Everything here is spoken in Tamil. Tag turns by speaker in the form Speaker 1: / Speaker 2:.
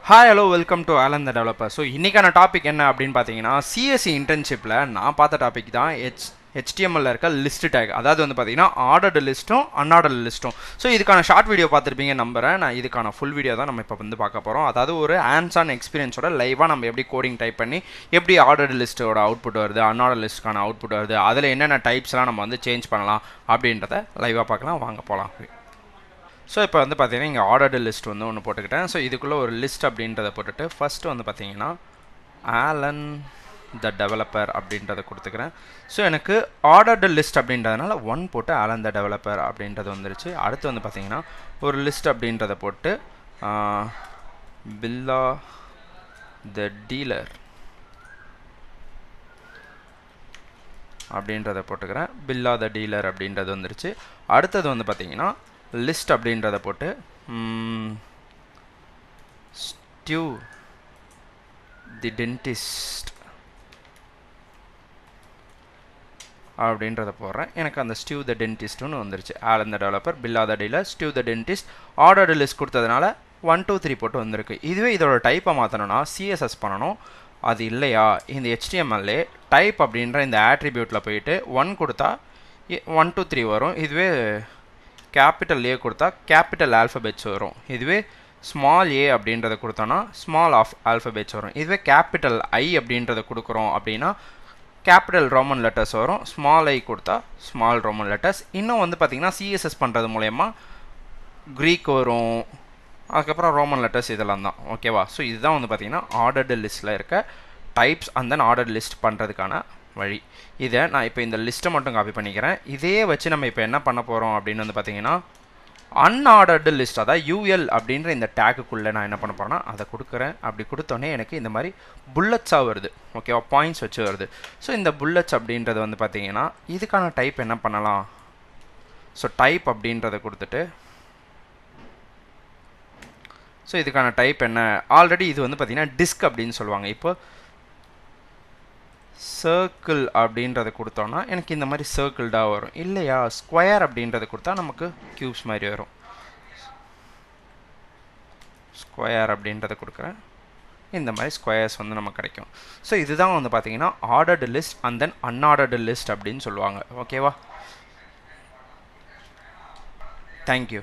Speaker 1: Hi hello welcome to Alan the Developer. So இன்றைக்கான டாபிக் என்ன அப்படின்னு பார்த்தீங்கன்னா சிஎஸ்சி இன்டர்ன்ஷிப்பில் நான் பார்த்த டாபிக் தான் ஹெச்டிஎம்எல்ல இருக்க லிஸ்ட் டேக். அதாவது வந்து பார்த்தீங்கன்னா ஆர்டர்டு லிஸ்ட்டும் அன்ஆர்டர்டு லிஸ்ட்டும். ஸோ இதுக்கான ஷார்ட் வீடியோ பார்த்துருப்பீங்க நம்புறேன். நான் இதுக்கான ஃபுல் வீடியோ தான் நம்ம இப்போ வந்து பார்க்க போகிறோம். அதாவது ஒரு ஹேண்ட்ஸ் ஆன் எக்ஸ்பீரியன்ஸோட லைவாக நம்ம எப்படி கோடிங் டைப் பண்ணி எப்படி ஆர்டர்டு லிஸ்ட்டோட அவுட்புட் வருது, அன்ஆர்டர் லிஸ்ட்டுக்கான அவுட்புட் வருது, அதில் என்னென்ன டைப்ஸ்லாம் நம்ம வந்து சேஞ்ச் பண்ணலாம் அப்படின்றத லைவாக பார்க்கலாம். வாங்க போகலாம். ஸோ இப்போ வந்து பார்த்தீங்கன்னா இங்கே ஆர்டர்டு லிஸ்ட் வந்து ஒன்று போட்டுக்கிட்டேன். ஸோ இதுக்குள்ளே ஒரு லிஸ்ட் அப்படின்றத போட்டுட்டு ஃபஸ்ட்டு வந்து பார்த்தீங்கன்னா ஆலன் த டெவலப்பர் அப்படின்றத கொடுத்துக்கிறேன். ஸோ எனக்கு ஆர்டர்டு லிஸ்ட் அப்படின்றதுனால 1 போட்டு ஆலன் த டெவலப்பர் அப்படின்றது வந்துருச்சு. அடுத்து வந்து பார்த்தீங்கன்னா ஒரு லிஸ்ட் அப்படின்றத போட்டு பில்லா த டீலர் அப்படின்றத போட்டுக்கிறேன். பில்லா த டீலர் அப்படின்றது வந்துருச்சு. அடுத்தது வந்து பார்த்தீங்கன்னா லிஸ்ட் அப்படின்றத போட்டு ஸ்டியூ தி டென்டிஸ்ட் அப்படின்றத போடுறேன். எனக்கு அந்த ஸ்டியூ த டென்டிஸ்ட்னு வந்துருச்சு. Alan the developer, Billa the dealer, Stu the dentist. Ordered list கொடுத்ததுனால 1 2 3 போட்டு வந்திருக்கு. இதுவே இதோட டைப்பை மாற்றணும்னா சிஎஸ்எஸ் பண்ணணும். அது இல்லையா இந்த ஹெச்டிஎம்எல்ஏ டைப் அப்படின்ற இந்த ஆட்ரிபியூட்டில் போயிட்டு 1 கொடுத்தா 1 2 3 வரும். இதுவே கேபிட்டல் ஏ கொடுத்தா கேபிட்டல் ஆல்ஃபபெட்ஸ் வரும். இதுவே ஸ்மால் ஏ அப்படின்றத கொடுத்தோன்னா ஸ்மால் ஆல்ஃபபெட்ஸ் வரும். இதுவே கேபிட்டல் ஐ அப்படின்றத கொடுக்குறோம் அப்படின்னா கேபிட்டல் ரோமன் லெட்டர்ஸ் வரும். ஸ்மால் ஐ கொடுத்தா ஸ்மால் ரோமன் லெட்டர்ஸ். இன்னும் வந்து பார்த்திங்கன்னா சிஎஸ்எஸ் பண்ணுறது மூலயமா க்ரீக் வரும், அதுக்கப்புறம் ரோமன் லெட்டர்ஸ் இதெல்லாம் தான். ஓகேவா? ஸோ இதுதான் வந்து பார்த்திங்கன்னா ஆர்டர்டு லிஸ்ட்டில் இருக்க types and then order list பண்ணுறதுக்கான வழி. இதை நான் இப்போ இந்த லிஸ்ட்டை மட்டும் காப்பி பண்ணிக்கிறேன். இதே வச்சு நம்ம இப்போ என்ன பண்ண போகிறோம் அப்படின்னு வந்து பார்த்தீங்கன்னா அன்ஆர்டர்டு லிஸ்ட், அதாவது யூஎல் அப்படின்ற இந்த டேக்குக்குள்ளே நான் என்ன பண்ண போகிறேன்னா அதை கொடுக்குறேன். அப்படி கொடுத்தோன்னே எனக்கு இந்த மாதிரி புல்லட்ஸாக வருது. ஓகேவா? பாயிண்ட்ஸ் வச்சு வருது. ஸோ இந்த புல்லட்ஸ் அப்படின்றது வந்து பார்த்தீங்கன்னா இதுக்கான டைப் என்ன பண்ணலாம்? ஸோ டைப் அப்படின்றத கொடுத்துட்டு ஸோ இதுக்கான டைப் என்ன, ஆல்ரெடி இது வந்து பார்த்தீங்கன்னா டிஸ்க் அப்படின்னு சொல்லுவாங்க. இப்போ சர்க்கிள் அப்படின்றத கொடுத்தோன்னா எனக்கு இந்த மாதிரி சர்க்கிள்டாக வரும். இல்லையா ஸ்கொயர் அப்படின்றத கொடுத்தா நமக்கு க்யூப்ஸ் மாதிரி வரும். ஸ்கொயர் அப்படின்றத கொடுக்குறேன். இந்த மாதிரி ஸ்கொயர்ஸ் வந்து நமக்கு கிடைக்கும். ஸோ இதுதான் வந்து பார்த்தீங்கன்னா ordered list and then unordered list அப்படின்னு சொல்லுவாங்க. ஓகேவா? தேங்க்யூ.